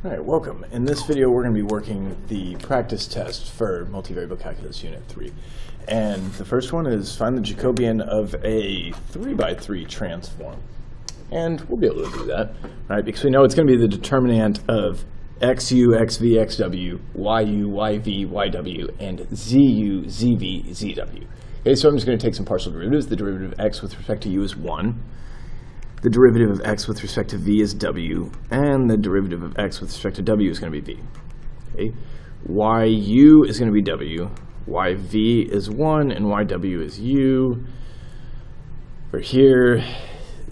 Alright, welcome. In this video we're going to be working the practice test for Multivariable Calculus Unit 3. And the first one is find the Jacobian of a 3x3 transform. And we'll be able to do that, right? Because we know it's going to be the determinant of xu, xv, xw, yu, yv, yw, and zu, zv, zw. Okay, so I'm just going to take some partial derivatives. The derivative of x with respect to u is 1. The derivative of x with respect to v is w, and the derivative of x with respect to w is going to be v. Okay. Yu is going to be w, yv is 1, and yw is u. For here,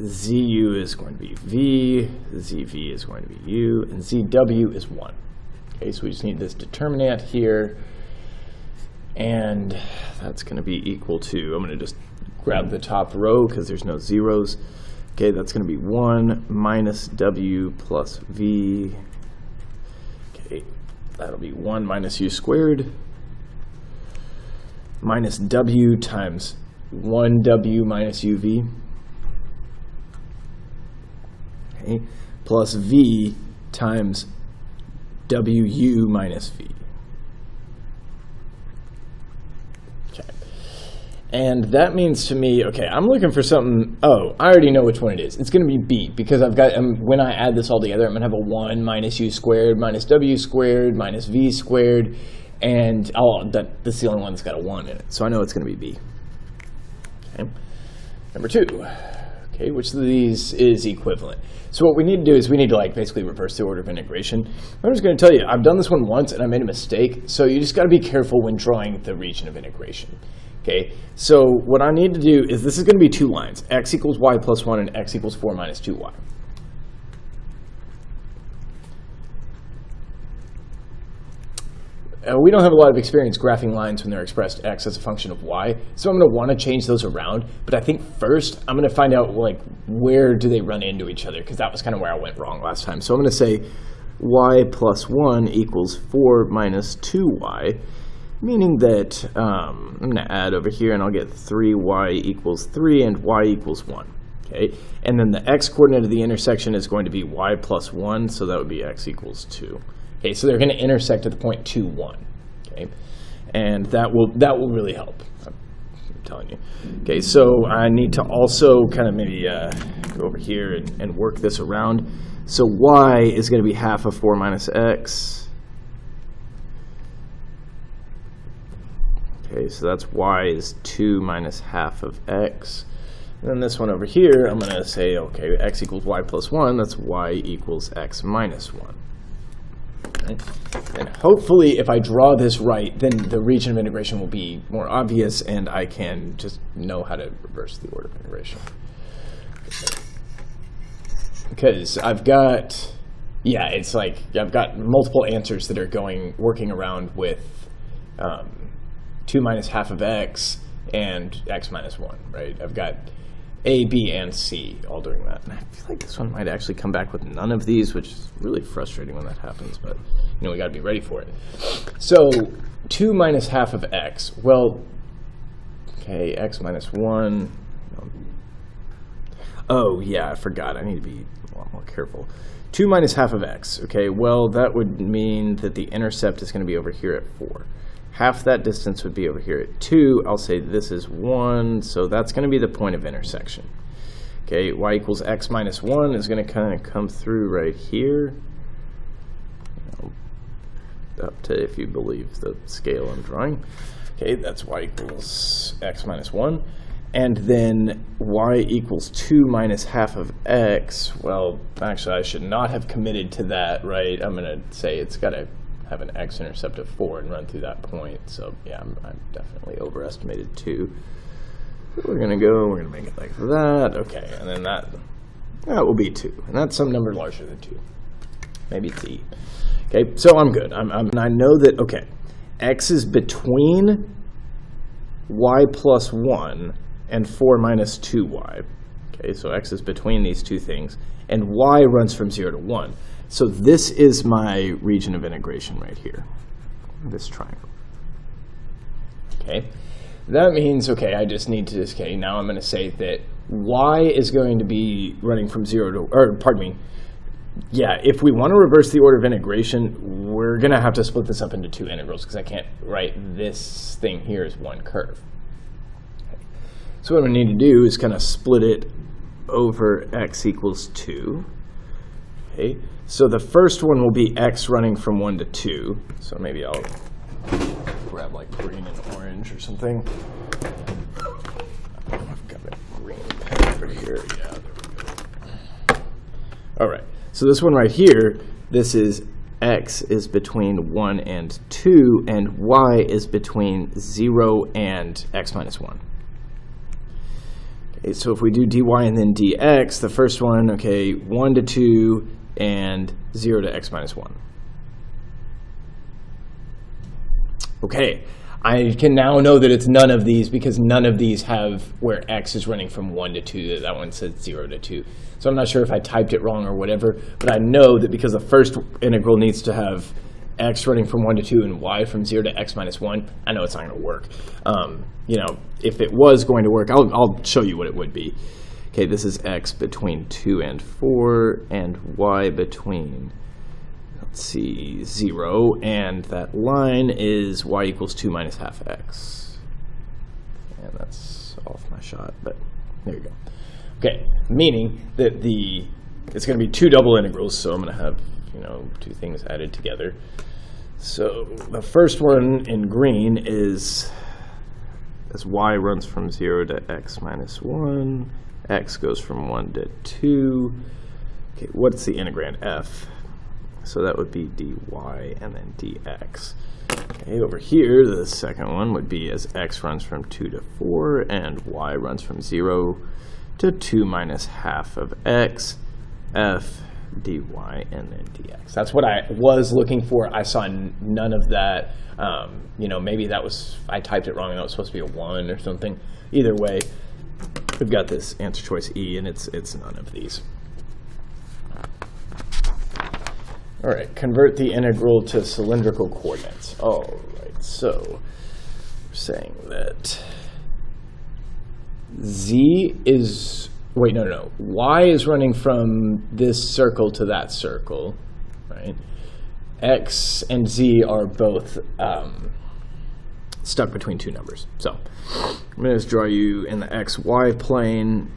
zu is going to be v, zv is going to be u, and zw is 1. Okay, so we just need this determinant here, and that's going to be equal to, I'm going to just grab the top row because there's no zeros. Okay, that's going to be 1 minus w plus v. Okay, that'll be 1 minus u squared minus w times 1w minus uv. Okay, plus v times wu minus v. And that means to me, okay, I'm looking for something, oh, I already know which one it is. It's going to be b, because I've got, when I add this all together, I'm going to have a 1 minus u squared minus w squared minus v squared, and that's the only one that's got a 1 in it. So I know it's going to be b. Okay. Number 2, okay, which of these is equivalent? So what we need to do is we need to basically reverse the order of integration. I'm just going to tell you, I've done this one once and I made a mistake, so you just got to be careful when drawing the region of integration. Okay, so what I need to do is this is going to be two lines, x equals y plus 1 and x equals 4 minus 2y. We don't have a lot of experience graphing lines when they're expressed x as a function of y, so I'm going to want to change those around, but I think first I'm going to find out where do they run into each other, because that was kind of where I went wrong last time. So I'm going to say y plus 1 equals 4 minus 2y. Meaning that I'm going to add over here and I'll get 3y equals 3 and y equals 1. Okay, and then the x coordinate of the intersection is going to be y plus 1, so that would be x equals 2. Okay, so they're going to intersect at the point 2, 1. Okay, and that will really help. I'm telling you. Okay, so I need to also kind of maybe go over here and work this around. So y is going to be half of 4 minus x. Okay, so that's y is 2 minus half of x. And then this one over here, I'm going to say, okay, x equals y plus 1. That's y equals x minus 1. Okay. And hopefully, if I draw this right, then the region of integration will be more obvious, and I can just know how to reverse the order of integration. Okay. Because I've got, yeah, it's I've got multiple answers that are working around with 2 minus half of x and x minus 1, right? I've got a, b, and c all doing that. And I feel like this one might actually come back with none of these, which is really frustrating when that happens, but we got to be ready for it. So 2 minus half of x, well, okay, x minus 1. Oh, yeah, I forgot. I need to be a lot more careful. 2 minus half of x, okay, well, that would mean that the intercept is going to be over here at 4. Half that distance would be over here at 2. I'll say this is 1, so that's going to be the point of intersection. Okay, y equals x minus 1 is going to kind of come through right here. Up to if you believe the scale I'm drawing. Okay, that's y equals x minus 1. And then y equals 2 minus half of x. Well, actually, I should not have committed to that, right? I'm going to say it's got to have an x-intercept of 4 and run through that point. So yeah, I'm definitely overestimated 2. We're going to make it like that. Okay, and then that will be 2. And that's some number larger than 2. Maybe it's e. Okay, so I'm good. I know that, okay, x is between y plus 1 and 4 minus 2y. Okay, so x is between these two things. And y runs from 0 to 1. So this is my region of integration right here, this triangle. Okay, that means, okay, I just need to, okay, now I'm going to say that y is going to be running from 0 to, or pardon me, yeah, if we want to reverse the order of integration, we're going to have to split this up into two integrals because I can't write this thing here as one curve. Okay. So what we need to do is kind of split it over x equals 2. Okay. So the first one will be x running from 1 to 2. So maybe I'll grab like green and orange or something. I've got a green pen over here. Yeah, there we go. All right. So this one right here, this is x is between 1 and 2, and y is between 0 and x minus 1. Okay, so if we do dy and then dx, the first one, okay, 1 to 2 and 0 to x minus 1. Okay, I can now know that it's none of these because none of these have where x is running from 1 to 2. That one says 0 to 2. So I'm not sure if I typed it wrong or whatever, but I know that because the first integral needs to have x running from 1 to 2 and y from 0 to x minus 1, I know it's not going to work. You know, if it was going to work, I'll show you what it would be. Okay, this is x between 2 and 4 and y between, let's see, 0, and that line is y equals 2 minus half x. And that's off my shot, but there you go. Okay, meaning that it's going to be two double integrals, so I'm going to have, you know, two things added together. So the first one in green is as y runs from 0 to x minus 1, x goes from 1 to 2. Okay, what's the integrand f? So that would be dy and then dx. Okay, over here, the second one would be as x runs from 2 to 4 and y runs from 0 to 2 minus half of x, f dy and then dx. That's what I was looking for. I saw none of that. You know, maybe that was, I typed it wrong and that was supposed to be a 1 or something. Either way, we've got this answer choice E, and it's none of these. All right, convert the integral to cylindrical coordinates. All right, so we're saying that z is, wait, no, y is running from this circle to that circle, right? X and z are both stuck between two numbers. So I'm going to just draw you in the xy plane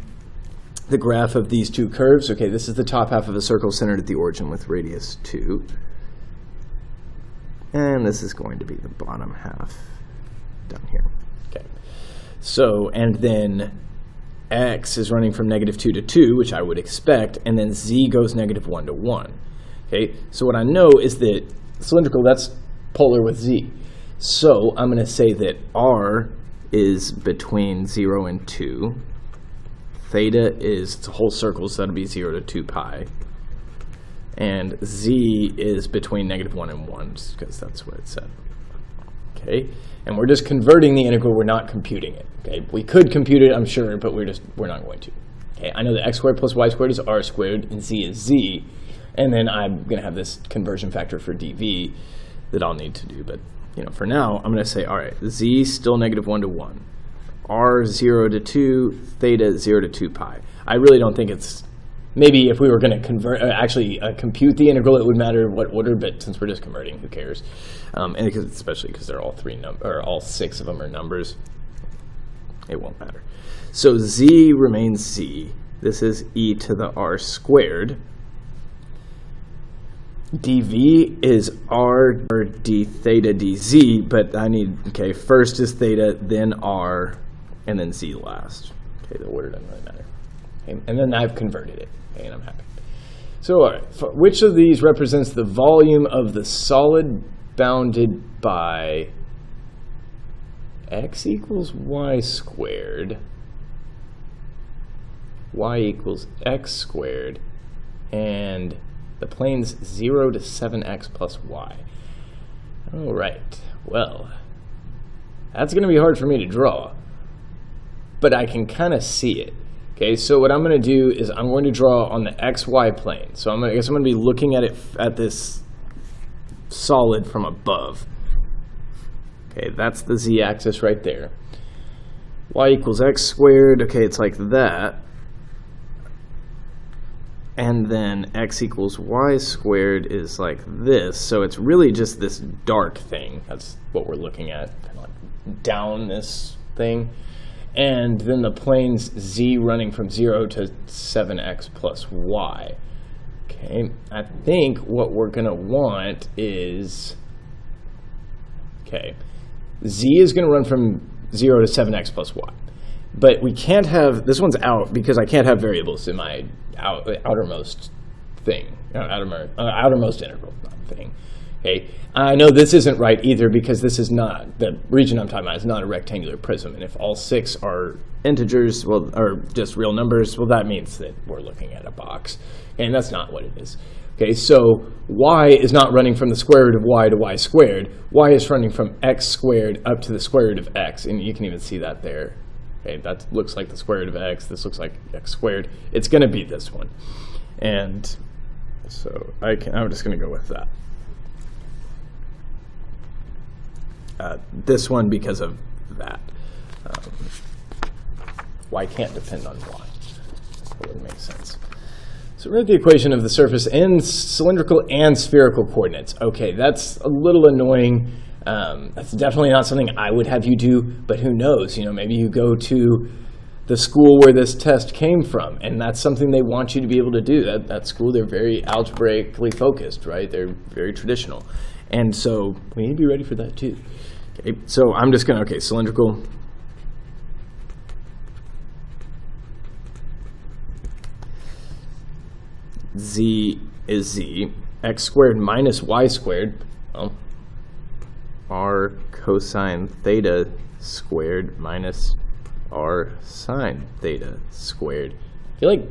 the graph of these two curves. Okay, this is the top half of a circle centered at the origin with radius 2. And this is going to be the bottom half down here. Okay. So, and then x is running from -2 to 2, which I would expect, and then z goes -1 to 1. Okay, so what I know is that cylindrical, that's polar with z. So I'm going to say that r is between 0 and 2. Theta is, it's a whole circle, so that'll be 0 to 2 pi. And z is between -1 and 1, because that's what it said. Okay, and we're just converting the integral, we're not computing it. Okay, we could compute it, I'm sure, but we're not going to. Okay, I know that x squared plus y squared is r squared, and z is z. And then I'm going to have this conversion factor for dv that I'll need to do. But you know, for now, I'm going to say, all right, z still -1 to 1. R 0 to 2, theta 0 to 2 pi. I really don't think it's, maybe if we were going to convert, compute the integral, it would matter what order, but since we're just converting, who cares? And especially because they're all 6 of them are numbers, it won't matter. So z remains z. This is e to the r squared. dv is r or d theta dz, but I need, okay, first is theta, then r, and then z last. Okay, the order doesn't really matter. Okay, and then I've converted it, okay, and I'm happy. So, all right, which of these represents the volume of the solid bounded by x equals y squared, y equals x squared, and the plane's 0 to 7x plus y. All right, well, that's going to be hard for me to draw, but I can kind of see it. Okay, so what I'm going to do is I'm going to draw on the xy plane. So I guess I'm going to be looking at it at this solid from above. Okay, that's the z-axis right there. Y equals x squared. Okay, it's like that. and then x equals y squared is like this. So it's really just this dark thing. That's what we're looking at, kind of like down this thing. And then the plane's z running from 0 to 7x plus y. Okay, I think what we're going to want is, okay, z is going to run from 0 to 7x plus y. But we can't have, this one's out because I can't have variables in my outermost thing, outermost integral thing. Okay, I know this isn't right either because this is not, the region I'm talking about is not a rectangular prism. And if all 6 are integers, well, or just real numbers, well, that means that we're looking at a box. And that's not what it is. Okay, so y is not running from the square root of y to y squared. Y is running from x squared up to the square root of x. And you can even see that there. Okay, that looks like the square root of x. This looks like x squared. It's going to be this one. And so I'm just going to go with that. This one because of that. Y can't depend on y. That wouldn't make sense. So we're at the equation of the surface in cylindrical and spherical coordinates. Okay, that's a little annoying. That's definitely not something I would have you do, but who knows? You know, maybe you go to the school where this test came from, and that's something they want you to be able to do. That school, they're very algebraically focused, right? They're very traditional. And so we need to be ready for that too. Okay, so I'm just going to, okay, cylindrical. Z is z. X squared minus y squared. Well, r cosine theta squared minus r sine theta squared. I feel like,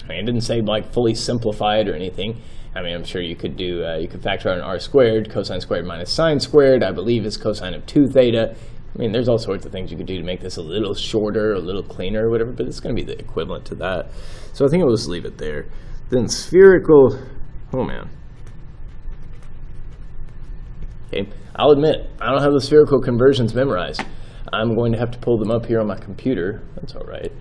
I mean, it didn't say like fully simplify it or anything. I mean, I'm sure you could do, you could factor out an r squared, cosine squared minus sine squared, I believe is cosine of 2 theta. I mean, there's all sorts of things you could do to make this a little shorter, a little cleaner, or whatever, but it's going to be the equivalent to that. So I think we'll just leave it there. Then spherical, oh man. Okay, I'll admit, I don't have the spherical conversions memorized. I'm going to have to pull them up here on my computer. That's all right.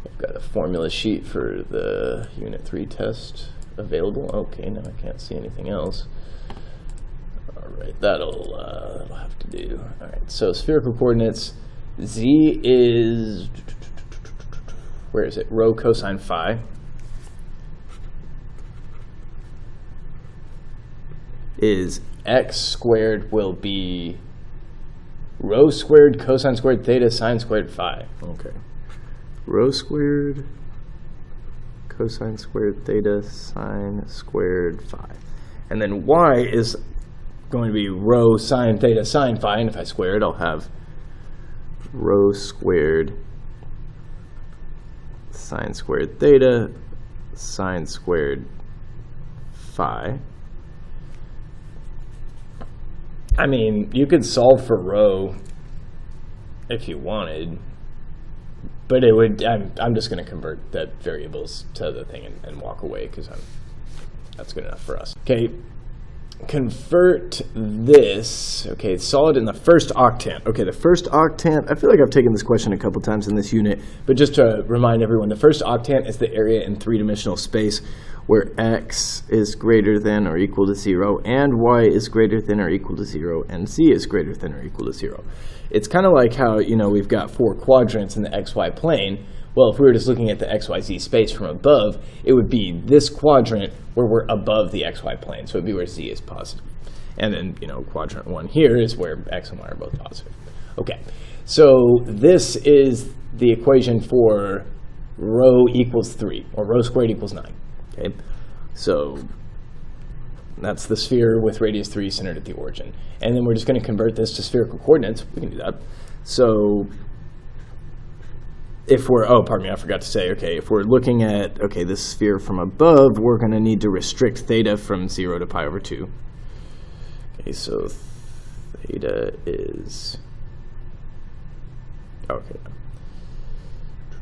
I've got a formula sheet for the Unit 3 test available. Okay, now I can't see anything else. All right, that'll have to do. All right, so spherical coordinates, z is, where is it? Rho cosine phi. Is x squared will be rho squared cosine squared theta sine squared phi. Okay. Rho squared cosine squared theta sine squared phi. And then y is going to be rho sine theta sine phi. And if I square it, I'll have rho squared sine squared theta sine squared phi. I mean, you could solve for rho if you wanted, but it would. I'm just going to convert that variables to the thing and walk away because that's good enough for us. Okay, convert this. Okay, solid in the first octant. Okay, the first octant. I feel like I've taken this question a couple times in this unit, but just to remind everyone, the first octant is the area in three-dimensional space where x is greater than or equal to 0, and y is greater than or equal to 0, and z is greater than or equal to 0. It's kind of like how, you know, we've got 4 quadrants in the xy plane. Well, if we were just looking at the xyz space from above, it would be this quadrant where we're above the xy plane, so it would be where z is positive. And then, you know, quadrant 1 here is where x and y are both positive. Okay, so this is the equation for rho equals 3, or rho squared equals 9. Okay, so that's the sphere with radius 3 centered at the origin. And then we're just going to convert this to spherical coordinates. We can do that. So if we're, oh, pardon me, I forgot to say, okay, if we're looking at, okay, this sphere from above, we're going to need to restrict theta from 0 to pi over 2. Okay, so theta is, okay,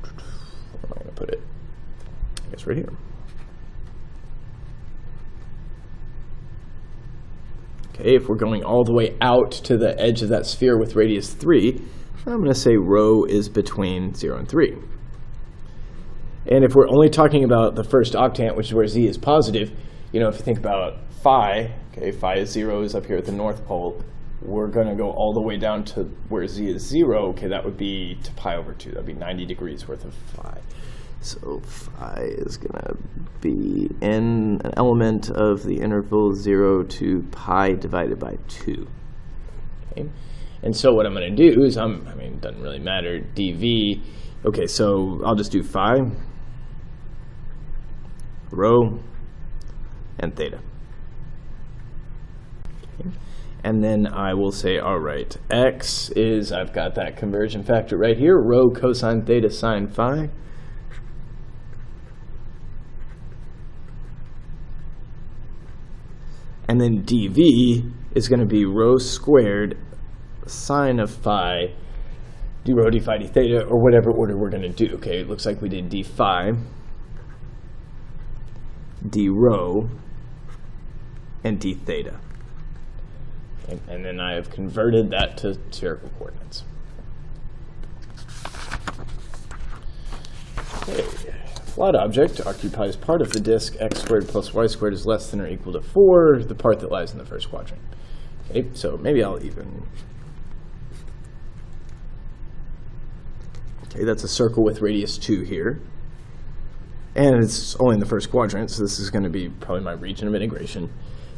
where am I going to put it? I guess right here. Okay, if we're going all the way out to the edge of that sphere with radius 3, I'm going to say rho is between 0 and 3. And if we're only talking about the first octant, which is where z is positive, if you think about phi, okay, phi is 0 is up here at the North Pole. We're going to go all the way down to where z is 0. Okay, that would be to pi over 2. That would be 90 degrees worth of phi. So phi is going to be an element of the interval 0 to pi divided by 2. Okay. And so what I'm going to do is, it doesn't really matter, dv. Okay, so I'll just do phi, rho, and theta. Okay. And then I will say, all right, x is, I've got that conversion factor right here, rho cosine theta sine phi. And then dv is going to be rho squared sine of phi, d rho d phi d theta, or whatever order we're going to do. Okay, it looks like we did d phi, d rho, and d theta. And then I have converted that to spherical coordinates. Okay. Flat object occupies part of the disk x squared plus y squared is less than or equal to 4, the part that lies in the first quadrant. Okay, so maybe I'll even. Okay, that's a circle with radius 2 here. And it's only in the first quadrant, so this is going to be probably my region of integration.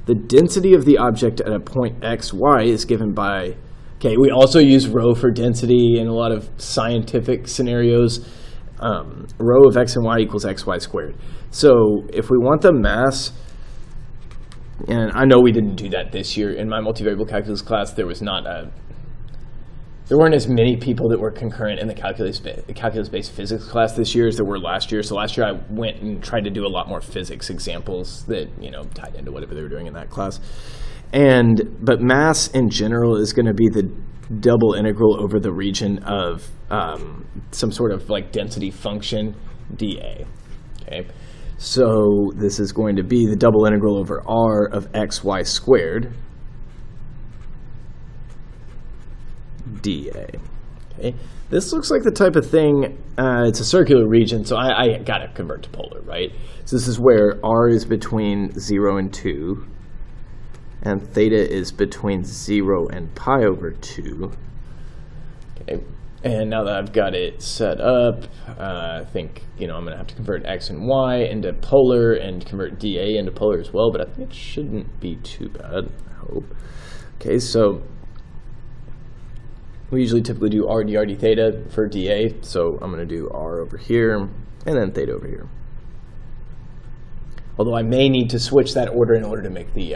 The density of the object at a point x, y is given by, okay, we also use rho for density in a lot of scientific scenarios. Rho of x and y equals xy squared. So if we want the mass, and I know we didn't do that this year. In my multivariable calculus class, there weren't as many people that were concurrent in the calculus-based physics class this year as there were last year. So last year I went and tried to do a lot more physics examples that tied into whatever they were doing in that class. But mass in general is going to be the double integral over the region of some sort of like density function dA. Okay, so this is going to be the double integral over r of xy squared dA. Okay, this looks like the type of thing. It's a circular region, so I got to convert to polar, right? So this is where r is between 0 and 2. And theta is between 0 and pi over 2. Okay, and now that I've got it set up, I think I'm going to have to convert x and y into polar and convert dA into polar as well, but I think it shouldn't be too bad, I hope. Okay, so we usually typically do r dr d theta for dA, so I'm going to do r over here and then theta over here. Although I may need to switch that order in order to make the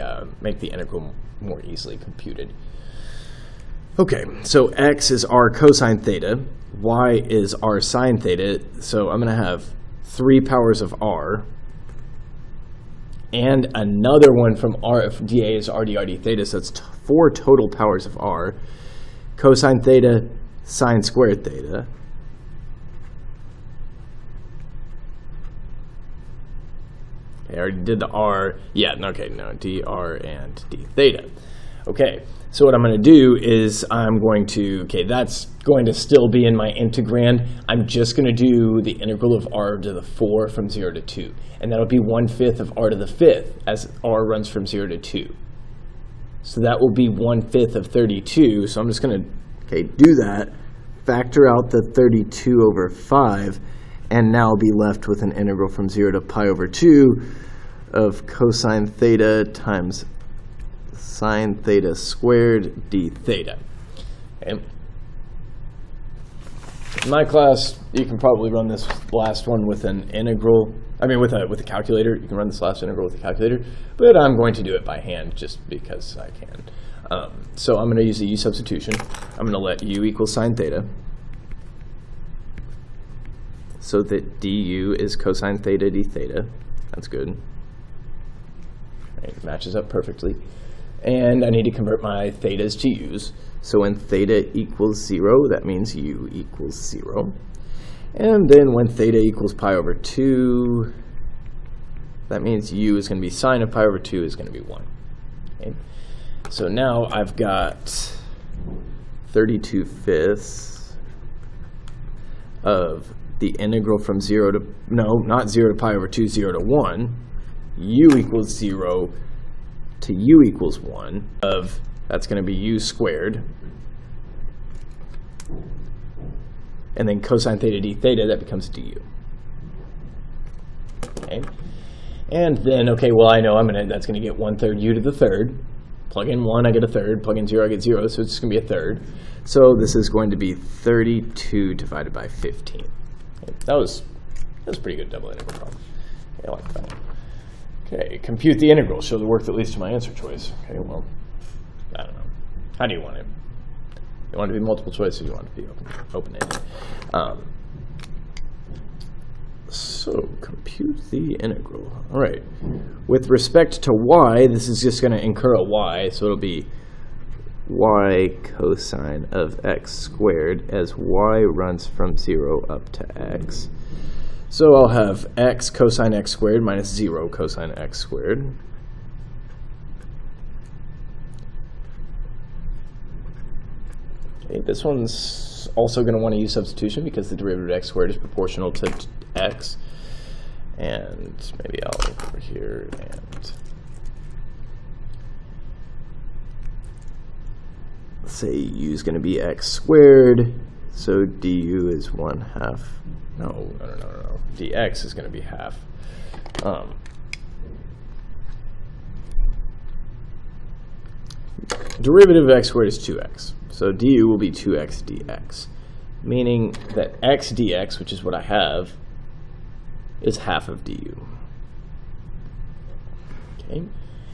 integral more easily computed. Okay, so x is r cosine theta, y is r sine theta, so I'm going to have 3 powers of r, and another one from r if dA is r dr d theta, so it's 4 total powers of r, cosine theta, sine squared theta. I already did the r. Yeah, okay, no, dr and d theta. Okay, so what I'm going to do is I'm going to, okay, that's going to still be in my integrand. I'm just going to do the integral of r to the 4 from 0 to 2. And that'll be 1/5 of r to the 5th as r runs from 0 to 2. So that will be 1/5 of 32. So I'm just going to, do that, factor out the 32 over 5, and now I'll be left with an integral from 0 to pi over 2 of cosine theta times sine theta squared d theta. Okay. In my class, you can probably run this last one with an integral. I mean, with a calculator. You can run this last integral with a calculator, but I'm going to do it by hand just because I can. So I'm going to use a u substitution. I'm going to let u equal sine theta, so that du is cosine theta d theta. That's good. Right, it matches up perfectly. And I need to convert my thetas to u's. So when theta equals 0, that means u equals 0. And then when theta equals pi over 2, that means u is going to be sine of pi over 2 is going to be 1. Okay. So now I've got 32/5 of the integral from 0 to, no, not 0 to pi over 2, 0 to 1, u equals 0 to u equals 1 of, that's going to be u squared, and then cosine theta d theta, that becomes du. Okay, and then, okay, well, I know that's going to get 1/3 u to the third. Plug in 1, I get a third. Plug in 0, I get 0, so it's just going to be a third. So this is going to be 32 divided by 15. Okay, that was a pretty good double integral problem. Okay, I like that. Okay, compute the integral. Show the work that leads to my answer choice. Okay, well, I don't know. How do you want it? You want it to be multiple choice, or you want it to be open-ended? So, compute the integral. All right. With respect to y, this is just going to incur a y, so it'll be y cosine of x squared as y runs from 0 up to x. So I'll have x cosine x squared minus 0 cosine x squared. Okay, this one's also going to want to use substitution because the derivative of x squared is proportional to x. And maybe I'll go over here and say u is going to be x squared, so du is 1/2. No. Dx is going to be half. Derivative of x squared is 2x. So du will be 2x dx, meaning that x dx, which is what I have, is half of du. Okay,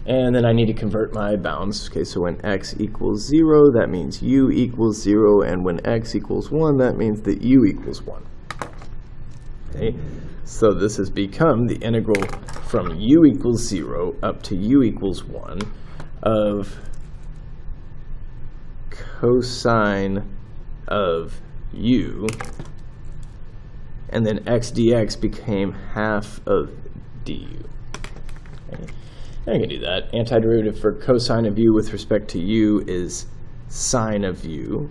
and then I need to convert my bounds. Okay, so when x equals 0, that means u equals 0, and when x equals 1, that means that u equals 1. Okay, so this has become the integral from u equals 0 up to u equals 1 of cosine of u, and then x dx became half of du. Okay. I can do that. Antiderivative for cosine of u with respect to u is sine of u.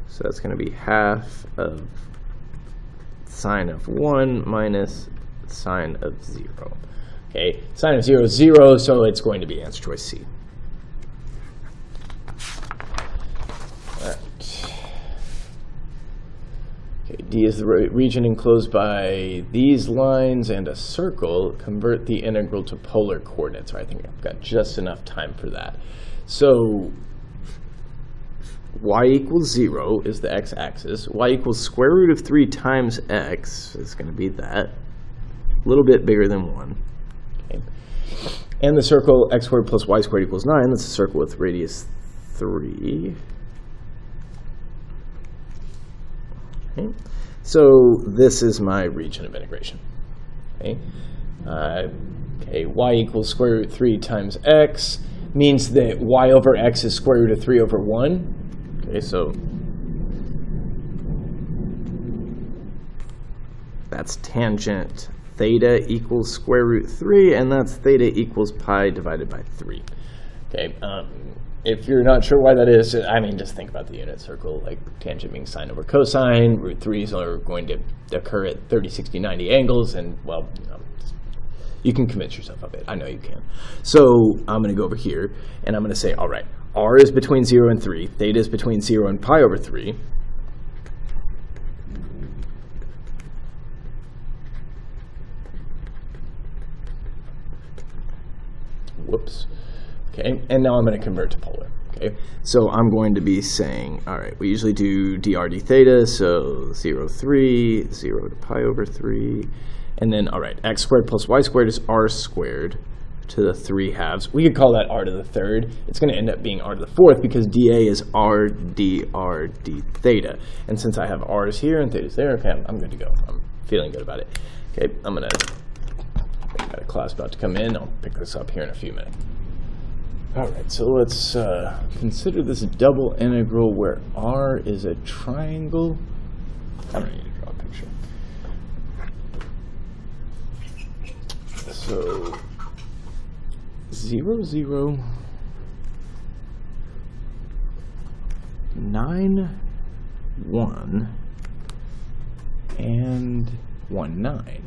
So that's going to be half of sine of 1 minus sine of 0. Okay, sine of 0 is 0, so it's going to be answer choice C. D is the region enclosed by these lines and a circle. Convert the integral to polar coordinates. I think I've got just enough time for that. So y equals 0 is the x-axis. Y equals square root of 3 times x is going to be that. A little bit bigger than 1. Okay. And the circle x squared plus y squared equals 9. That's a circle with radius 3. Okay. So this is my region of integration. Okay. Okay, y equals square root 3 times x means that y over x is square root of 3 over 1. Okay, so that's tangent theta equals square root 3, and that's theta equals pi divided by 3. Okay. If you're not sure why that is, I mean, just think about the unit circle, like tangent being sine over cosine. Root 3s are going to occur at 30, 60, 90 angles, and, well, you can convince yourself of it. I know you can. So I'm going to go over here, and I'm going to say, all right, r is between 0 and 3. Theta is between 0 and pi over 3. Whoops. Okay, and now I'm going to convert to polar. Okay, so I'm going to be saying, all right, we usually do dr d theta, so 0, 3, 0 to pi over 3, and then, all right, x squared plus y squared is r squared to the 3 halves. We could call that r to the third. It's going to end up being r to the fourth because dA is r dr d theta. And since I have r's here and theta's there, okay, I'm good to go. I'm feeling good about it. Okay, I've got a class about to come in. I'll pick this up here in a few minutes. All right, so let's consider this double integral where r is a triangle. I don't need to draw a picture. So 0, 0, 9, 1, and 1, 9.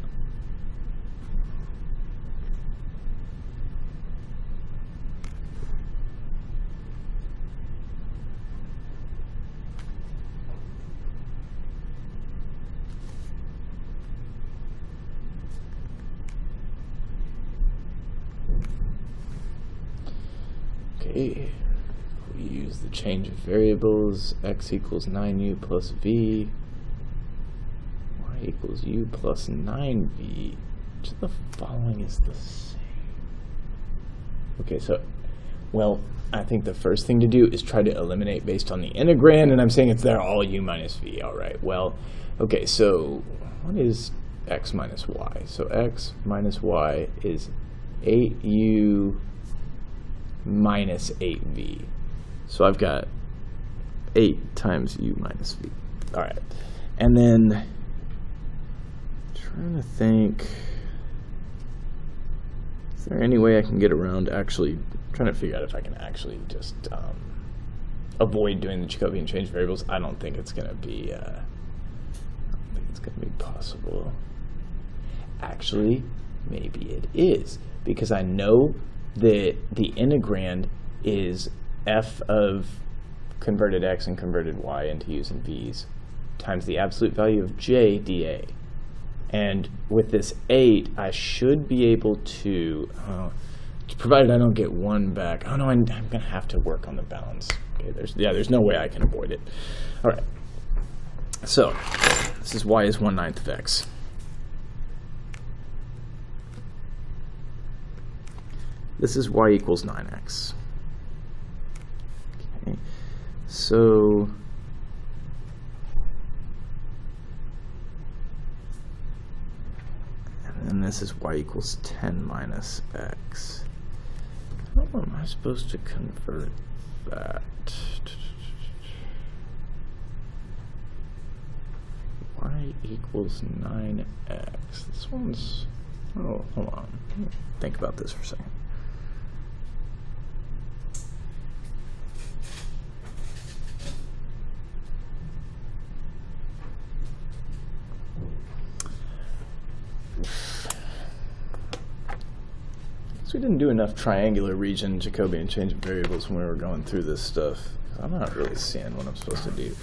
Okay, we use the change of variables. X equals 9u plus v. Y equals u plus 9v. Which of the following is the same? Okay, so, well, I think the first thing to do is try to eliminate based on the integrand, and I'm saying it's there all u minus v. All right, well, okay, so what is x minus y? So x minus y is 8u minus 8v. So I've got 8 times u minus v. All right, and then trying to think, is there any way I can get around actually trying to figure out if I can actually just avoid doing the Jacobian change variables? I don't think it's going to be possible. Actually, maybe it is, because I know that the integrand is f of converted x and converted y into u's and v's times the absolute value of j dA. And with this 8, I should be able to, provided I don't get 1 back. Oh no, I'm going to have to work on the balance. Okay, there's no way I can avoid it. All right, so this is y is 1/9 of x. This is y equals 9x. Okay, so and then this is y equals 10 minus x. How am I supposed to convert that? Y equals 9x. This one's, oh, hold on. Let me think about this for a second. We didn't do enough triangular region Jacobian change of variables when we were going through this stuff. I'm not really seeing what I'm supposed to do.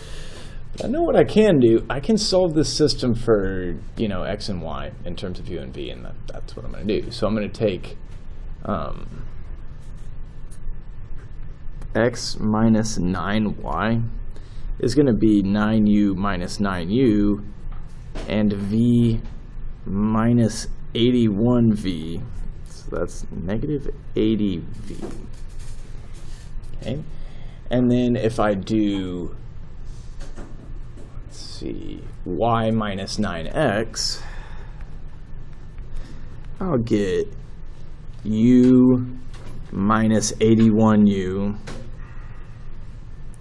But I know what I can do. I can solve this system for, you know, x and y in terms of u and v, and that's what I'm going to do. So I'm going to take x minus 9y is going to be 9u minus 9u, and v minus 81v. So that's negative 80v. Okay, and then if I do, let's see, y minus 9x, I'll get u minus 81u.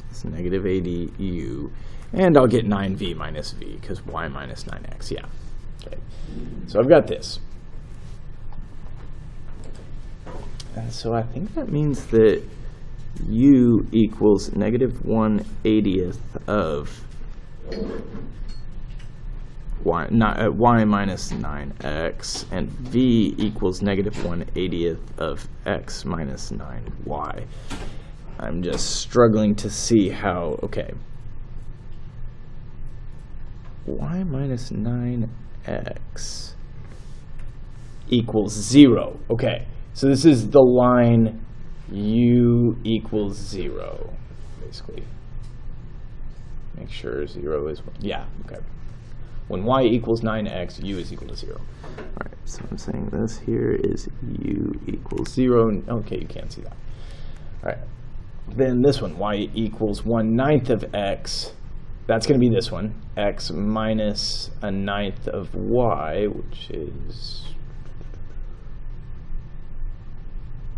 It's negative 80u, and I'll get 9v minus v because y minus 9x. Yeah. Okay. So I've got this. And so I think that means that u equals negative 1/80th of y minus 9x, and v equals negative 1/80th of x minus 9y. I'm just struggling to see how, okay, y minus 9x equals 0. Okay. So this is the line u equals 0, basically. Make sure 0 is 1. Yeah, okay. When y equals 9x, u is equal to 0. All right, so I'm saying this here is u equals 0. Okay, you can't see that. All right. Then this one, y equals 1/9 of x. That's going to be this one, x minus 1/9 of y, which is,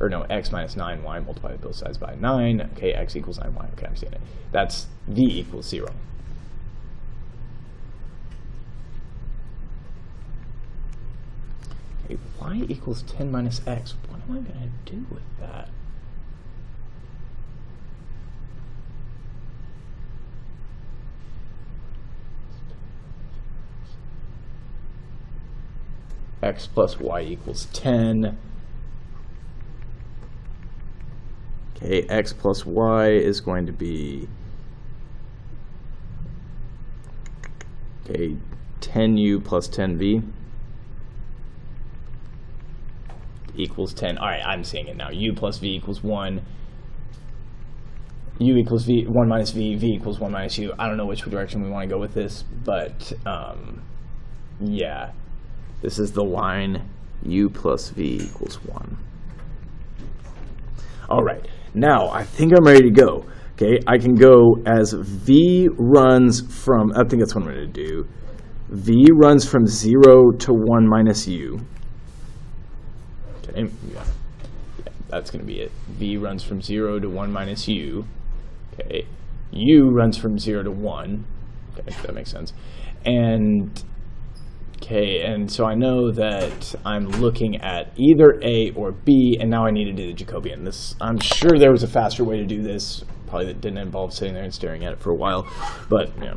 or no, x minus 9y, multiply both sides by 9. Okay, x equals 9y. Okay, I'm seeing it. That's v equals 0. Okay, y equals 10 minus x. What am I going to do with that? x plus y equals 10. Okay, x plus y is going to be, okay, 10u plus 10v equals 10. All right, I'm seeing it now. U plus v equals 1. U equals v, 1 minus v, v equals 1 minus u. I don't know which direction we want to go with this, but yeah, this is the line u plus v equals 1. All right, now I think I'm ready to go. Okay, I can go as v runs from, I think that's what I'm going to do. V runs from 0 to 1 minus u. Okay, yeah, that's going to be it. V runs from 0 to 1 minus u. Okay, u runs from 0 to 1. Okay, that makes sense. And okay, and so I know that I'm looking at either A or B, and now I need to do the Jacobian. This, I'm sure there was a faster way to do this, probably that didn't involve sitting there and staring at it for a while, but yeah.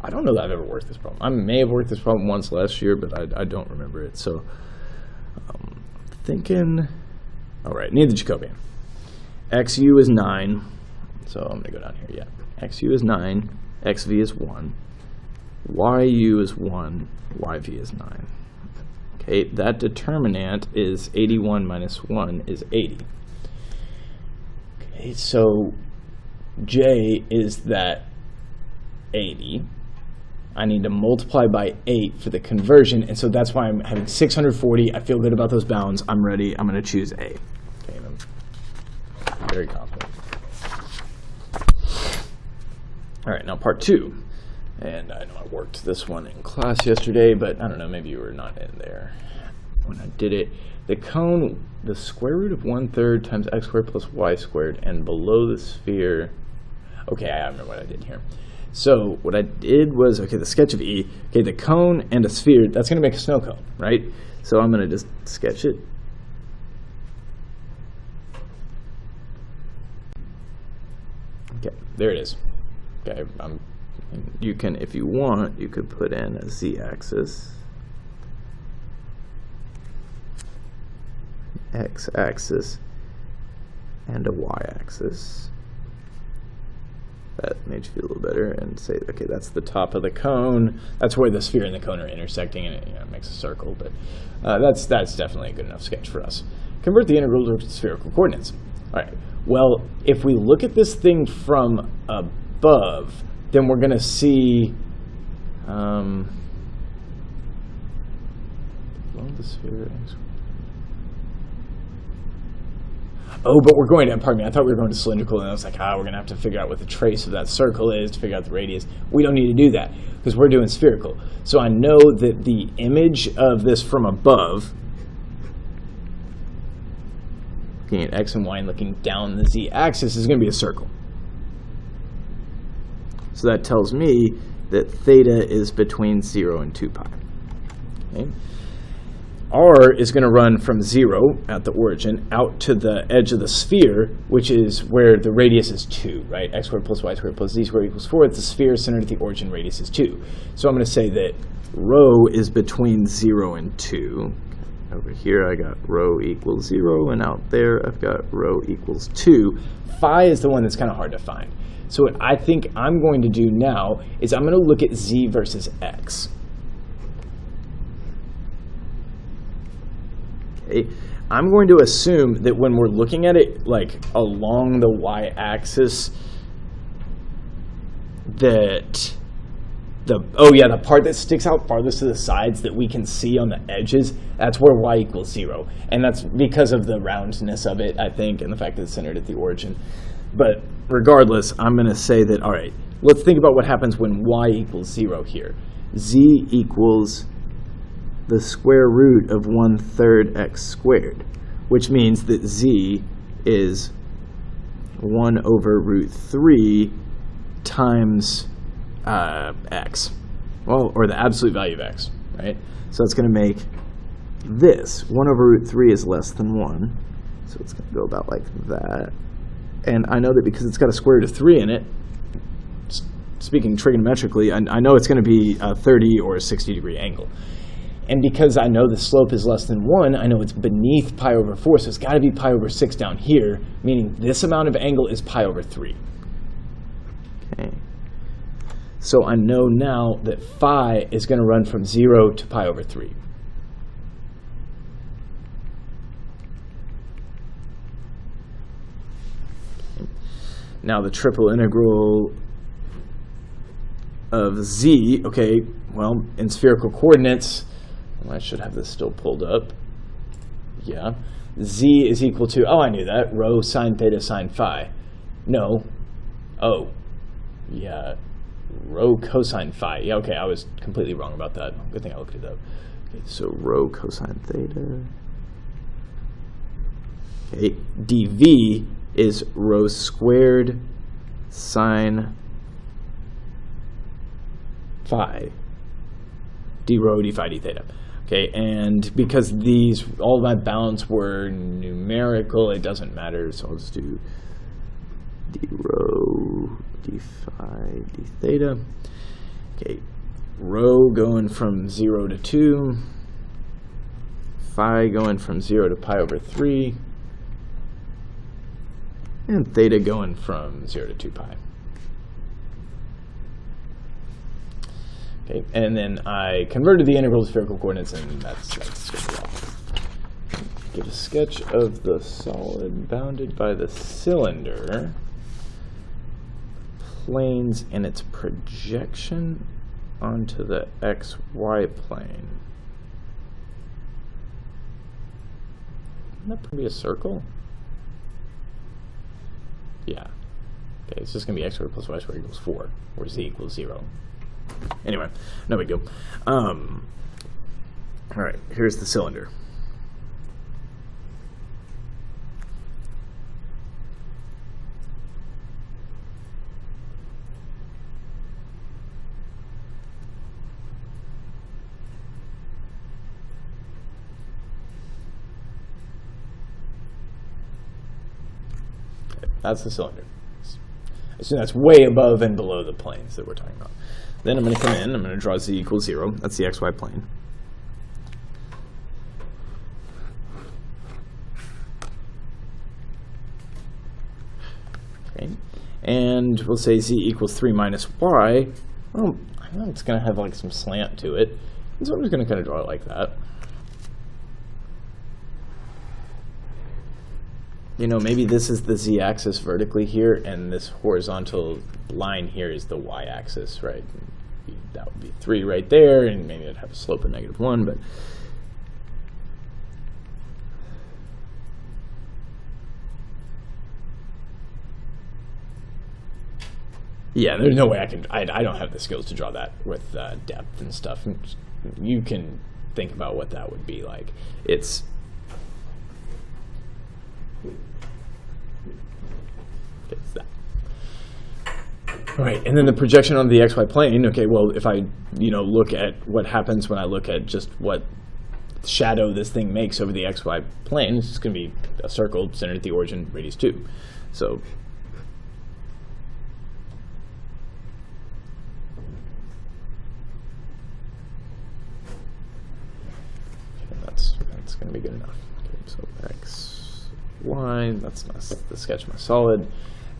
I don't know that I've ever worked this problem. I may have worked this problem once last year, but I don't remember it. So thinking, all right, need the Jacobian. XU is 9, so I'm going to go down here, yeah. XU is 9, XV is 1, YU is 1, YV is 9. Okay, that determinant is 81 minus 1 is 80. Okay, so J is that 80. I need to multiply by 8 for the conversion, and so that's why I'm having 640. I feel good about those bounds. I'm ready. I'm going to choose A. Okay, I'm very confident. All right, now part 2. And I know I worked this one in class yesterday, but I don't know, maybe you were not in there when I did it. The cone, the square root of 1/3 times x squared plus y squared, and below the sphere. Okay, I remember what I did here. So what I did was, okay, the sketch of E, okay, the cone and a sphere, that's going to make a snow cone, right? So I'm going to just sketch it. Okay, there it is. Okay, you can, if you want, you could put in a z-axis, x-axis, and a y-axis. That made you feel a little better, and say, okay, that's the top of the cone. That's where the sphere and the cone are intersecting, and it makes a circle. But that's definitely a good enough sketch for us. Convert the integral to spherical coordinates. All right. Well, if we look at this thing from above, then we're going to see below the sphere. Oh, but we're going to, pardon me, I thought we were going to cylindrical, and I was like, we're going to have to figure out what the trace of that circle is to figure out the radius. We don't need to do that, because we're doing spherical. So I know that the image of this from above, looking at x and y and looking down the z-axis, is going to be a circle. So that tells me that theta is between 0 and 2 pi. Okay. R is going to run from 0 at the origin out to the edge of the sphere, which is where the radius is 2, right? X squared plus y squared plus z squared equals 4. It's the sphere centered at the origin, radius is 2. So I'm going to say that rho is between 0 and 2. Over here I got rho equals 0, and out there I've got rho equals 2. Phi is the one that's kind of hard to find. So what I think I'm going to do now is I'm going to look at z versus x. Okay. I'm going to assume that when we're looking at it like along the y-axis, that the part that sticks out farthest to the sides that we can see on the edges, that's where y equals 0. And that's because of the roundness of it, I think, and the fact that it's centered at the origin. But regardless, I'm going to say that, all right, let's think about what happens when y equals 0 here. Z equals the square root of 1/3 x squared, which means that z is 1 over root 3 times x, well, or the absolute value of x, right? So it's going to make this 1 over root 3 is less than 1, so it's going to go about like that. And I know that because it's got a square root of 3 in it, speaking trigonometrically, I know it's going to be a 30 or a 60 degree angle. And because I know the slope is less than 1, I know it's beneath pi over 4, so it's got to be pi over 6 down here, meaning this amount of angle is pi over 3. Okay. So I know now that phi is going to run from 0 to pi over 3. Now the triple integral of z, okay, well, in spherical coordinates, I should have this still pulled up. Yeah. Z is equal to, oh, I knew that, rho sine theta sine phi. No. Oh. Yeah. Rho cosine phi. Yeah, okay, I was completely wrong about that. Good thing I looked it up. Okay, so rho cosine theta. Okay, dv is rho squared sine phi. D rho, d phi, d theta. Okay, and because these, all of my bounds were numerical, it doesn't matter, so I'll just do d rho, d phi, d theta. Okay, rho going from 0 to 2, phi going from 0 to pi over 3, and theta going from 0 to 2 pi. Okay, and then I converted the integral to spherical coordinates, and that's going to be all. Give a sketch of the solid bounded by the cylinder, planes, and its projection onto the xy plane. Wouldn't that probably be a circle? Yeah. Okay, it's just going to be x squared plus y squared equals 4, where z equals 0. Anyway, no big deal. All right, here's the cylinder. Okay, that's the cylinder. So that's way above and below the planes that we're talking about. Then I'm going to come in, I'm going to draw z equals 0. That's the xy plane. Okay. And we'll say z equals 3 minus y. Well, I know it's going to have like some slant to it. And so I'm just going to kind of draw it like that. You know, maybe this is the z-axis vertically here, and this horizontal line here is the y-axis, right? That would be 3 right there, and maybe it'd have a slope of -1, but yeah, there's no way I can. I don't have the skills to draw that with depth and stuff. You can think about what that would be like. It's that. All right, and then the projection on the xy plane. Okay, well, if I look at what happens when I look at just what shadow this thing makes over the xy plane, it's just going to be a circle centered at the origin, radius 2. So that's going to be good enough. Okay, so x, y, that's the sketch of my solid,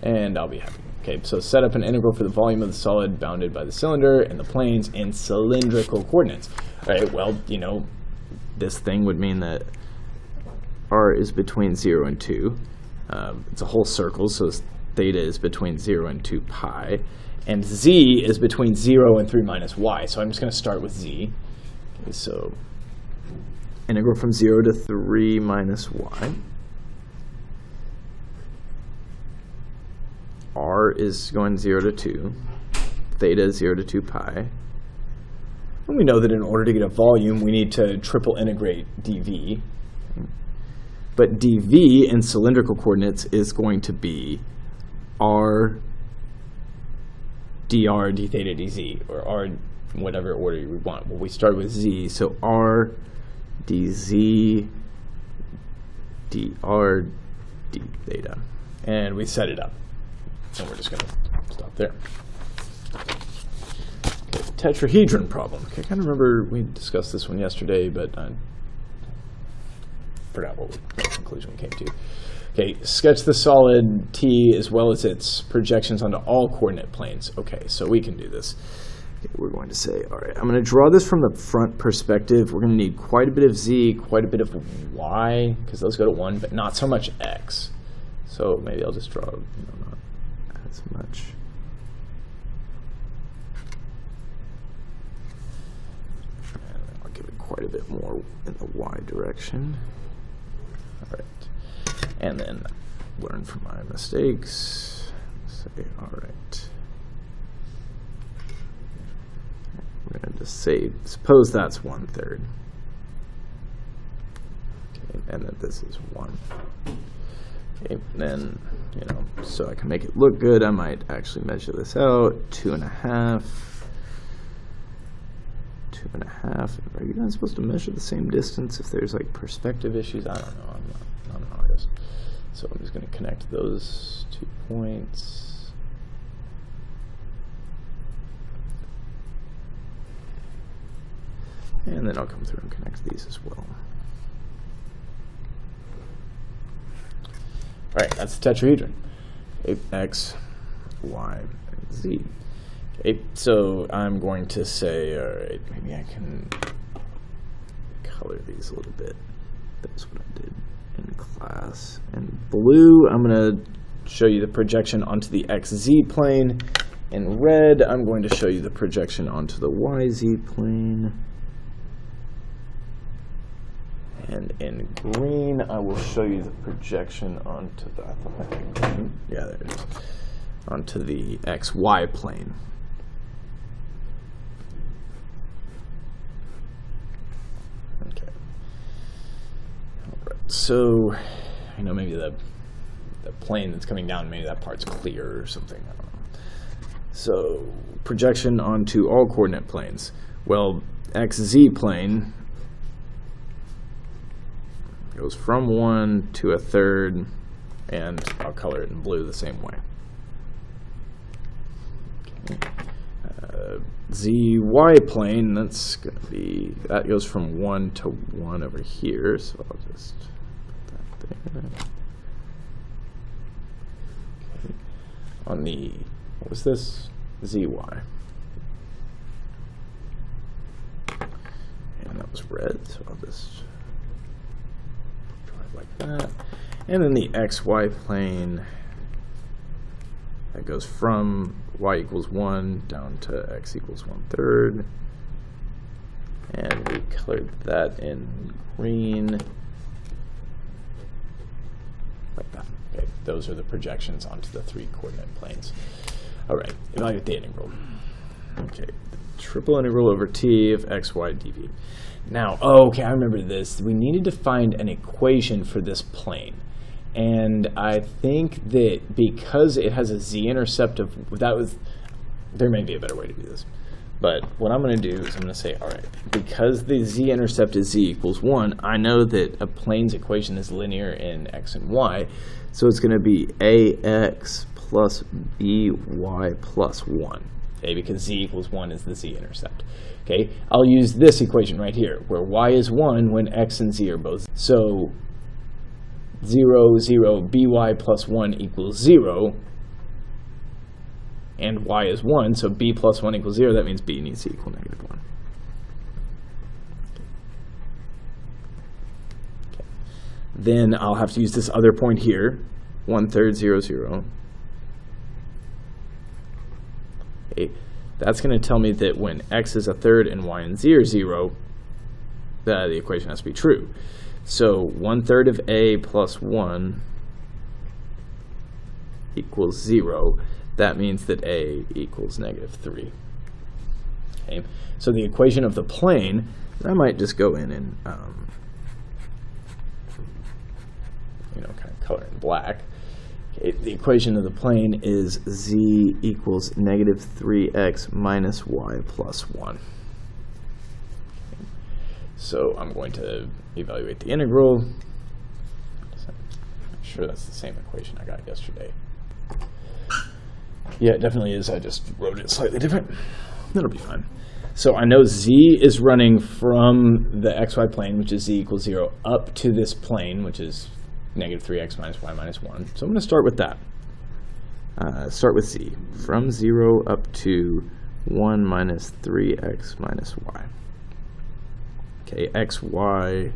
and I'll be happy. Okay, so set up an integral for the volume of the solid bounded by the cylinder and the planes in cylindrical coordinates. All right, well, this thing would mean that r is between 0 and 2. It's a whole circle, so theta is between 0 and 2 pi. And z is between 0 and 3 minus y. So I'm just going to start with z. Okay, so integral from 0 to 3 minus y. R is going 0 to 2. Theta is 0 to 2 pi. And we know that in order to get a volume, we need to triple integrate dv. But dv in cylindrical coordinates is going to be r dr d theta dz, or r whatever order we want. Well, we start with z, so r dz dr d theta. And we set it up. And we're just going to stop there. Tetrahedron problem. Okay, I kind of remember we discussed this one yesterday, but I forgot what conclusion we came to. Okay, sketch the solid T as well as its projections onto all coordinate planes. Okay, so we can do this. Okay, we're going to say, all right, I'm going to draw this from the front perspective. We're going to need quite a bit of Z, quite a bit of Y, because those go to 1, but not so much X. So maybe I'll just draw, not as much. And I'll give it quite a bit more in the Y direction. All right. And then learn from my mistakes. Say, all right. We're going to just say, suppose that's 1/3. Okay, and that this is 1. Okay, then, so I can make it look good, I might actually measure this out. 2.5. 2.5. Are you guys supposed to measure the same distance if there's like perspective issues? I don't know. I'm not an artist. So I'm just going to connect those 2 points. And then I'll come through and connect these as well. All right, that's the tetrahedron. Okay, X, Y, and Z. Okay, so I'm going to say, all right, maybe I can color these a little bit. That's what I did in class. And blue, I'm going to show you the projection onto the XZ plane. In red, I'm going to show you the projection onto the YZ plane. And in green, I will show you the projection onto the, yeah, there it is, onto the XY plane. Okay. All right. So, maybe the plane that's coming down, maybe that part's clear or something. I don't know. So, projection onto all coordinate planes. Well, XZ plane goes from 1 to 1/3, and I'll color it in blue the same way. Okay. ZY plane, that's going to be, that goes from 1 to 1 over here, so I'll just put that there. Okay. On the, what was this? ZY. And that was red, so I'll just like that. And then the XY plane, that goes from Y equals 1 down to X equals 1/3. And we colored that in green. Like that. Okay, those are the projections onto the 3 coordinate planes. All right, evaluate the integral. Okay, triple integral over T of x, y, dv. Now, okay, I remember this. We needed to find an equation for this plane. And I think that because it has a z-intercept of, there may be a better way to do this. But what I'm going to do is I'm going to say, all right, because the z-intercept is z equals 1, I know that a plane's equation is linear in x and y. So it's going to be ax plus by plus 1. Okay, because z equals 1 is the z-intercept. Okay, I'll use this equation right here, where y is 1 when x and z are both. So 0, 0, by plus 1 equals 0. And y is 1, so b plus 1 equals 0. That means b needs to equal negative 1. Okay. Then I'll have to use this other point here, 1/3, 0, 0. Okay. That's going to tell me that when x is 1/3 and y and z are 0, the equation has to be true. So 1/3 of a plus 1 equals 0. That means that a equals negative 3. Okay. So the equation of the plane, I might just go in and kind of color in black. Okay. The equation of the plane is z equals negative 3x minus y plus 1. Okay. So I'm going to evaluate the integral. I'm sure that's the same equation I got yesterday. Yeah, it definitely is. I just wrote it slightly different. That'll be fine. So I know z is running from the xy plane, which is z equals 0, up to this plane, which is negative 3x minus y minus 1. So I'm going to start with that. Start with z. From 0 up to 1 minus 3x minus y. Okay, xy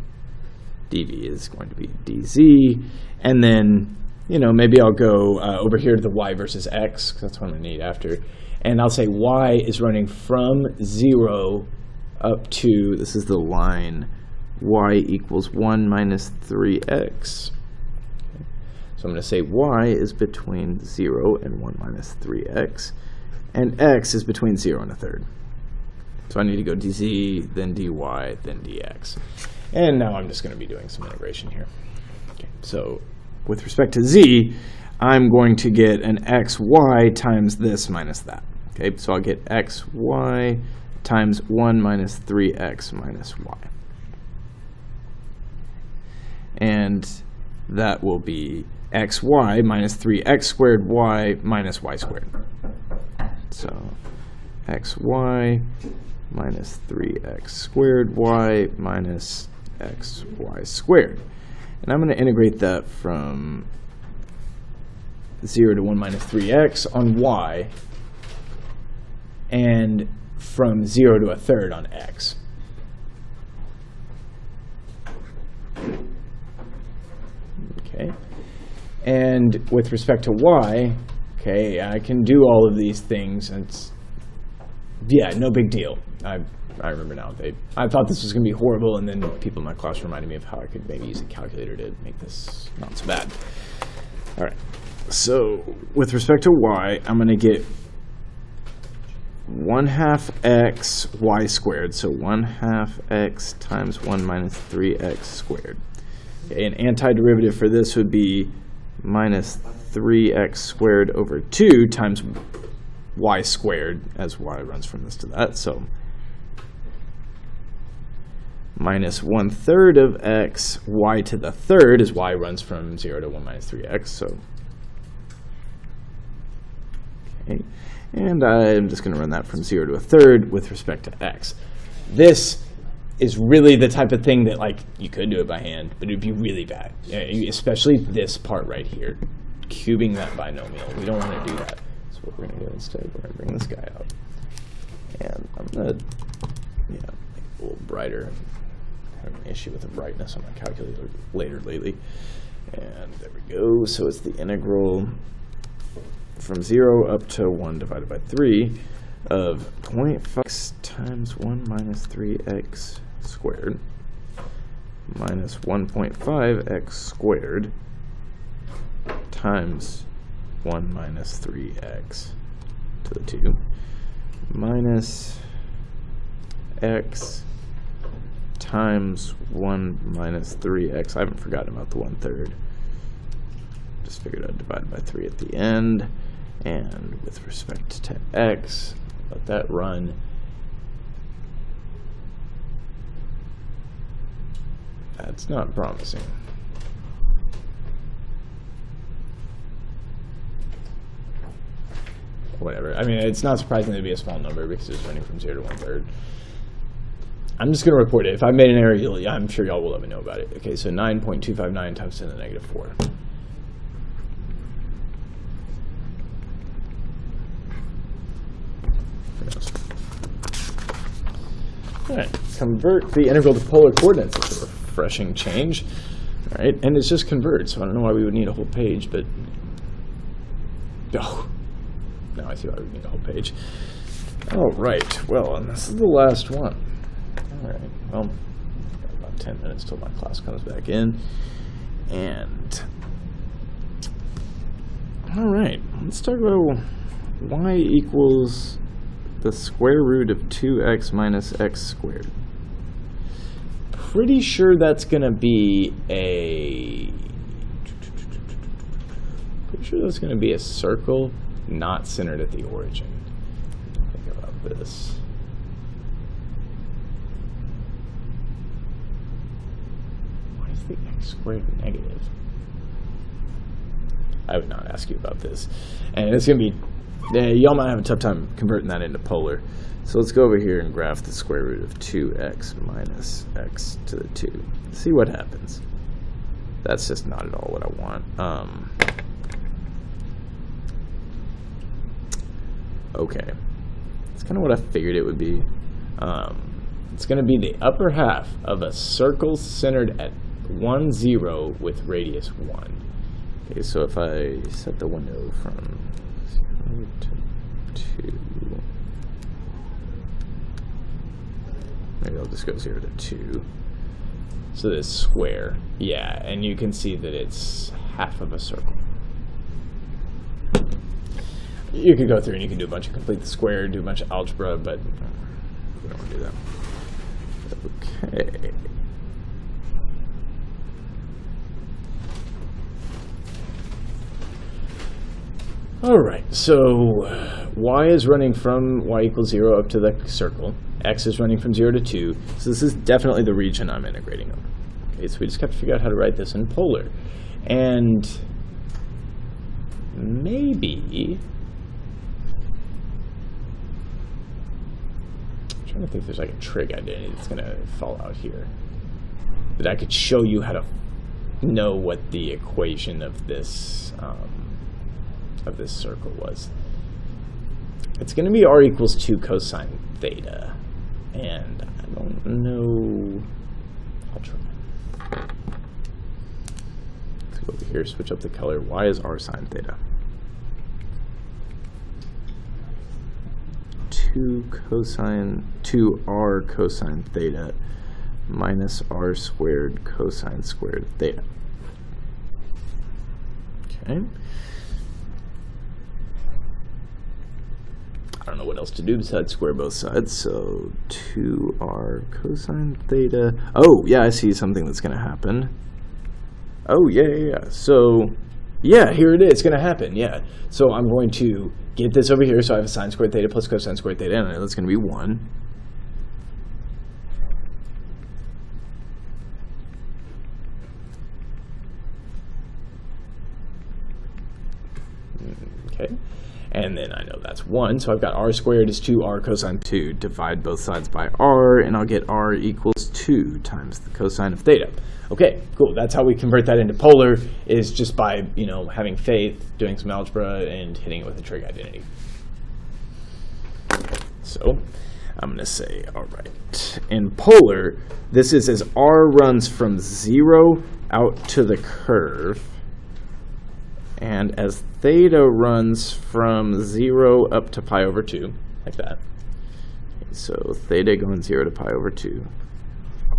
dv is going to be dz. And then, you know, maybe I'll go over here to the y versus x, because that's what I'm going to need after. And I'll say y is running from 0 up to, this is the line, y equals 1 minus 3x. Okay. So I'm going to say y is between 0 and 1 minus 3x. And x is between 0 and a third. So I need to go dz, then dy, then dx. And now I'm just going to be doing some integration here. Okay. So with respect to z, I'm going to get an xy times this minus that. Okay, so I'll get xy times 1 minus 3x minus y. And that will be xy minus 3x squared y minus y squared. So xy minus 3x squared y minus xy squared. And I'm going to integrate that from 0 to 1 minus 3x on y, and from 0 to a third on x. Okay. And with respect to y, okay, I can do all of these things. It's, yeah, no big deal. I remember now. I thought this was going to be horrible, and then people in my class reminded me of how I could maybe use a calculator to make this not so bad. All right. So with respect to y, I'm going to get 1/2 x y squared. So 1/2 x times 1 minus 3x squared. Okay, an antiderivative for this would be minus 3x squared over 2 times y squared, as y runs from this to that. So minus 1/3 of x y to the third, as y runs from 0 to 1 minus 3x. So okay. And I'm just going to run that from 0 to a third with respect to x. This is really the type of thing that, like, you could do it by hand, but it would be really bad, especially this part right here, cubing that binomial. We don't want to do that. So what we're going to do instead, we're going to bring this guy out. And I'm going to make it a little brighter. I have an issue with the brightness on my calculator lately. And there we go. So it's the integral from 0 up to 1 divided by 3 of 0.5x times 1 minus 3x squared minus 1.5x squared times 1 minus 3x to the 2 minus x times 1 minus 3x. I haven't forgotten about the 1/3. Just figured I'd divide by 3 at the end. And with respect to x, let that run. That's not promising. Whatever. I mean, it's not surprising to be a small number because it's running from 0 to 1/3. I'm just going to report it. If I made an error, I'm sure y'all will let me know about it. Okay, so 9.259 times 10 to the negative 4. All right, convert the integral to polar coordinates. It's a refreshing change. All right, and it's just convert, so I don't know why we would need a whole page, but oh, now I see why we need a whole page. All right, well, and this is the last one. All right, well, got about 10 minutes till my class comes back in, and all right, let's talk about y equals the square root of 2x minus x squared. Pretty sure that's going to be a circle not centered at the origin. Think about this. Why is the x squared negative? I would not ask you about this. And it's going to be Yeah, y'all might have a tough time converting that into polar. So let's go over here and graph the square root of 2x minus x to the 2. See what happens. That's just not at all what I want. Okay. It's kind of what I figured it would be. It's going to be the upper half of a circle centered at 1, 0 with radius 1. Okay, so if I set the window from 0 to 2, maybe I'll just go 0 to 2. So this square, yeah, and you can see that it's half of a circle. You could go through and you can do a bunch of complete the square, do a bunch of algebra, but we don't want to do that. Okay. All right, so y is running from y equals 0 up to the circle. X is running from 0 to 2. So this is definitely the region I'm integrating over. Okay, so we just have to figure out how to write this in polar. And maybe, I'm trying to think if there's like a trig identity that's going to fall out here. That I could show you how to know what the equation of this circle was. It's going to be r equals 2 cosine theta. And I don't know. I'll try. Let's go over here, switch up the color. Y is r sine theta. 2r cosine theta minus r squared cosine squared theta. Okay. I don't know what else to do besides square both sides, so 2r cosine theta. Oh, yeah, I see something that's going to happen. Oh, yeah. So, yeah, here it is. It's going to happen, yeah. So I'm going to get this over here, so I have a sine squared theta plus cosine squared theta, and that's going to be 1. Okay. And then I know that's 1, so I've got r squared is 2r cosine 2. Divide both sides by r, and I'll get r equals 2 times the cosine of theta. Okay, cool. That's how we convert that into polar, is just by, having faith, doing some algebra, and hitting it with a trig identity. So I'm going to say, all right, in polar, this is as r runs from 0 out to the curve, and as theta runs from 0 up to pi over 2, like that. Okay, so theta going 0 to pi over 2.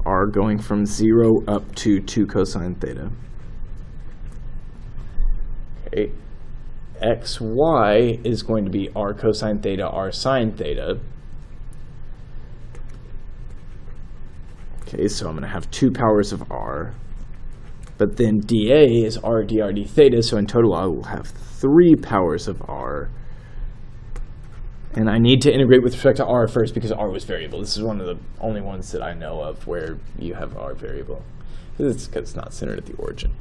R going from 0 up to 2 cosine theta. Okay. xy is going to be r cosine theta, r sine theta. Okay, so I'm going to have 2 powers of r. But then dA is r dr d theta, so in total I will have 3 powers of r. And I need to integrate with respect to r first because r was variable. This is one of the only ones that I know of where you have r variable. Because it's not centered at the origin.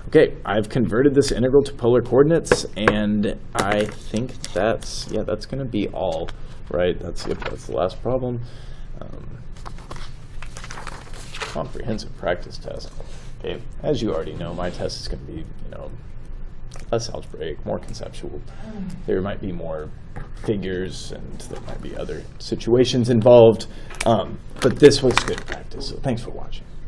Okay, I've converted this integral to polar coordinates, and I think that's going to be all, right? That's the last problem. Comprehensive practice test. Okay, as you already know, my test is going to be, less algebraic, more conceptual. There might be more figures, and there might be other situations involved, but this was good practice, so thanks for watching.